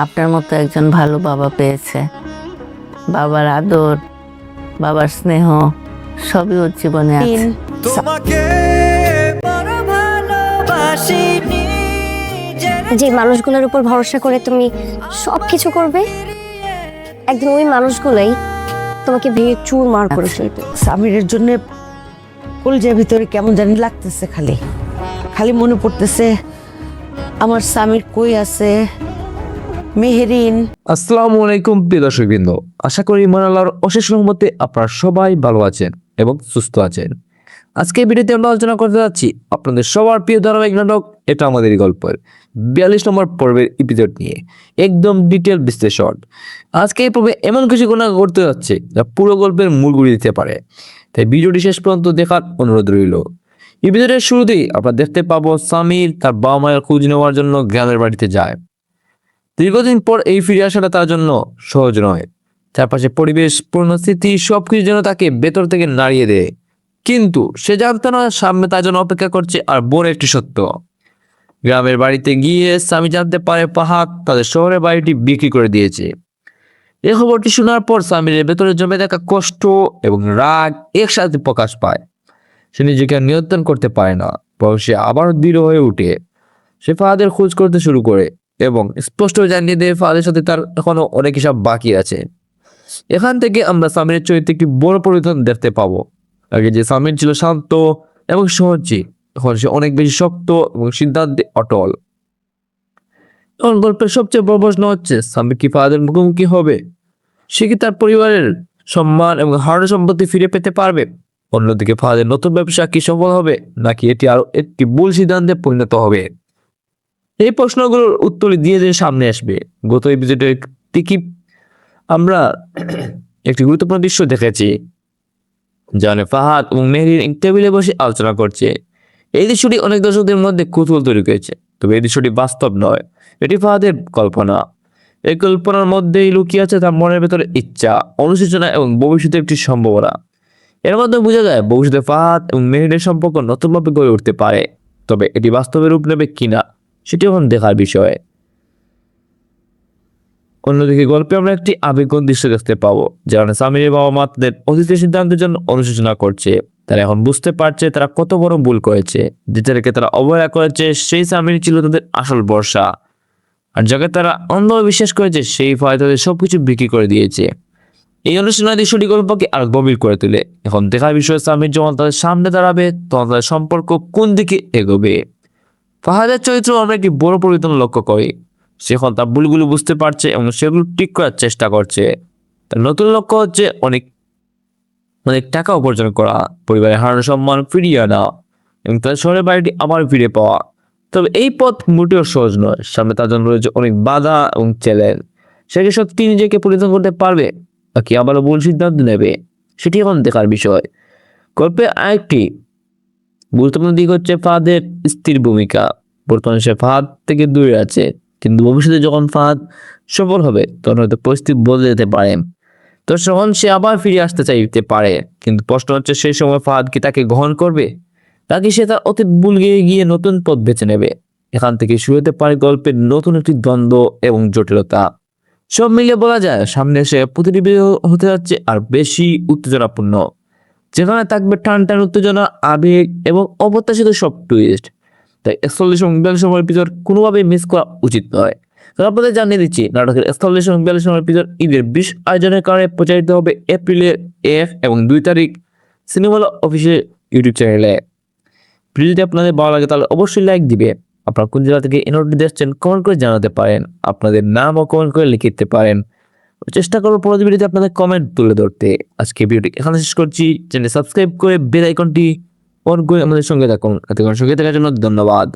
আপনার মতো একজন ভালো বাবা পেয়েছে। বাবার আদর, বাবার স্নেহ সবই ওর জীবনে আছে। তোমাকে বড় ভালোবাসিনি যে মানুষগুলোর উপর ভরসা করে তুমি সবকিছু করবে, একদিন ওই মানুষগুলোই তোমাকে ভেঙে চুরমার করে ফেলবে। সামিরের জন্য কলজার ভিতরে কেমন জানি লাগতেছে, খালি খালি মনে পড়তেছে আমার সামির কই আছে, মেহেরিন। আসসালামু আলাইকুম প্রিয় দর্শকবৃন্দ, আশা করি মহান আল্লাহর অশেষ রহমতে আপনারা সবাই ভালো আছেন এবং সুস্থ আছেন। আজকে ভিডিওতে আমরা আলোচনা করতে যাচ্ছি আপনাদের সবার প্রিয় ধারাবাহিক নাটক এটা আমাদেরই গল্পের 42 নম্বর পর্বের এপিসোড নিয়ে একদম ডিটেল বিশ্লেষণ। আজকে এই পর্বে এমন কিছু ঘটনা ঘটতে যাচ্ছে যা পুরো গল্পের মূল গুড়ি দিতে পারে, তাই ভিডিওটি শেষ পর্যন্ত দেখার অনুরোধ রইল। এপিসোডের শুরুতেই আমরা দেখতে পাবো সামির তার বাবা মায়ের খোঁজ নেওয়ার জন্য গ্রামের বাড়িতে যায়। দীর্ঘদিন পর এই ফিরে আসাটা তার জন্য সহজ নয়। চারপাশে পরিবেশ, পুরনো স্মৃতি সবকিছু যেন তাকে ভেতর থেকে নাড়িয়ে দেয়, কিন্তু সে জানতো না সামনে তার জন্য অপেক্ষা করছে আর বড় একটি সত্য। গ্রামের বাড়িতে গিয়ে স্বামী জানতে পারে ফাহাদ তাদের শহরের বাড়িটি বিক্রি করে দিয়েছে। এই খবরটি শোনার পর স্বামীর ভেতরে জমে থাকা কষ্ট এবং রাগ একসাথে প্রকাশ পায়। সে নিজেকে আর নিয়ন্ত্রণ করতে পারে না, বরং সে আবার দৃঢ় হয়ে উঠে। সে ফাহাদের খোঁজ করতে শুরু করে এবং স্পষ্ট জানিয়ে দেয় ফাহাদের সাথে তার এখনো অনেক হিসাব বাকি আছে। এখান থেকে আমরা সামিরের চরিত্রে একটি বড় পরিবর্তন দেখতে পাবো। আগে যে সামির ছিল শান্ত এবং সহজী, এখন সে অনেক বেশি শক্ত এবং সিদ্ধান্তে অটল। এখন গল্পের সবচেয়ে বড় প্রশ্ন হচ্ছে, সামির কি ফাহাদের মুখোমুখি হবে? সে কি তার পরিবারের সম্মান এবং হারানো সম্পত্তি ফিরে পেতে পারবে? অন্যদিকে ফাহাদের নতুন ব্যবসা কি সফল হবে, নাকি এটি আরো একটি ভুল সিদ্ধান্তে পরিণত হবে? এই প্রশ্নগুলোর উত্তর দিয়ে দিয়ে সামনে আসবে। গত এপিসোডে কি আমরা একটি গুরুত্বপূর্ণ দৃশ্য দেখেছি, যেখানে ফাহাদ এবং মেহরিন টেবিলে বসে আলোচনা করছে। এই দৃশ্যটি অনেক দর্শকদের মধ্যে কৌতূহল তৈরি করেছে, তবে এই দৃশ্যটি বাস্তব নয়, এটি ফাহাদের কল্পনা। এই কল্পনার মধ্যেই লুকিয়ে আছে তার মনের ভেতরে ইচ্ছা, অনুশোচনা এবং ভবিষ্যতের একটি সম্ভাবনা। এর মধ্যে বোঝা যায় ভবিষ্যতে ফাহাদ এবং মেহরিনের সম্পর্ক নতুনভাবে গড়ে উঠতে পারে, তবে এটি বাস্তবে রূপ নেবে কিনা সেটি এখন দেখার বিষয়। অন্যদিকে গল্পে আমরা একটি আবেগঘন দৃশ্য দেখতে পাবো, যেখানে সামিরের বাবা মা তাদের অতীতের সিদ্ধান্তের জন্য অনুশোচনা করছে। তারা এখন বুঝতে পারছে তারা কত বড় ভুল করেছে। যেটাকে তারা অবহেলা করেছে সেই সামির ছিল তাদের আসল ভরসা, আর যাকে তারা অন্ধভাবে বিশ্বাস করেছে সেই ভয় তাদের সবকিছু বিক্রি করে দিয়েছে। এই অনুশোচনা দৃশ্যটি গল্পকে আর গভীর করে তোলে। এখন দেখার বিষয় সামির যখন তাদের সামনে দাঁড়াবে তখন তাদের সম্পর্ক কোন দিকে এগোবে। ফাহাদের চরিত্র আমরা একটি বড় পরিবর্তন লক্ষ্য করি। সে এখন তার ভুলগুলো বুঝতে পারছে এবং সেগুলো ঠিক করার চেষ্টা করছে। তার নতুন লক্ষ্য হচ্ছে অনেক টাকা উপার্জন করা, পরিবারের হারানো সম্মান ফিরিয়ে আনা এবং তার শহরের বাড়িটি আবার ফিরে পাওয়া। তবে এই পথ মোটেও সহজ নয়, সামনে তার জন্য রয়েছে অনেক বাধা এবং চ্যালেঞ্জ। সে কি সত্যি নিজেকে পরিবর্তন করতে পারবে, নাকি আবারও ভুল সিদ্ধান্ত নেবে, সেটি এখন দেখার বিষয়। গল্পে আরেকটি গুরুত্বপূর্ণ দিক হচ্ছে ফাহাদের স্ত্রীর ভূমিকা। বর্তমানে সে ফাহাদ থেকে দূরে আছে, কিন্তু ভবিষ্যতে যখন ফাহাদ সফল হবে তখন হয়তো পরিস্থিতি বদলে যেতে পারে। তো তখন সে আবার ফিরে আসতে চাইতে পারে, কিন্তু প্রশ্ন হচ্ছে সেই সময় ফাহাদ কি তাকে গ্রহণ করবে, নাকি সে তার অতীত ভুল গিয়ে নতুন পথ বেছে নেবে। এখান থেকে শুরু হতে পারে গল্পের নতুন একটি দ্বন্দ্ব এবং জটিলতা। সব মিলিয়ে বলা যায় সামনে এসে প্রতিটি হতে যাচ্ছে আর বেশি উত্তেজনাপূর্ণ, যেখানে থাকবে টান টান উত্তেজনা, আবেগ এবং অপ্রত্যাশিত সব টুইস্ট। তাই 41 এবং 42 নম্বর এপিসোড কোনোভাবেই মিস করা উচিত নয়। আপনাদের জানিয়ে দিচ্ছি, নাটকের 41 এবং 42 নম্বর এপিসোড ঈদের বিশেষ আয়োজনের কারণে প্রচারিত হবে এপ্রিলের 1 এবং 2 তারিখ সিনেমা অফিসিয়াল ইউটিউব চ্যানেলে। যদি আপনাদের ভালো লাগে তাহলে অবশ্যই লাইক দিবে। আপনারা কোন জেলা থেকে এনওটি দেখছেন কমেন্ট করে জানাতে পারেন, আপনাদের নামও কমেন্ট করে লিখে দিতে পারেন। চেষ্টা করবো পরবর্তী ভিডিওতে আপনাদের কমেন্ট তুলে ধরতে। আজকে ভিডিওটি এখানে শেষ করছি। চ্যানেল সাবস্ক্রাইব করে বেল আইকনটি অন করে আমাদের সঙ্গে থাকুন। সঙ্গে থাকার জন্য ধন্যবাদ।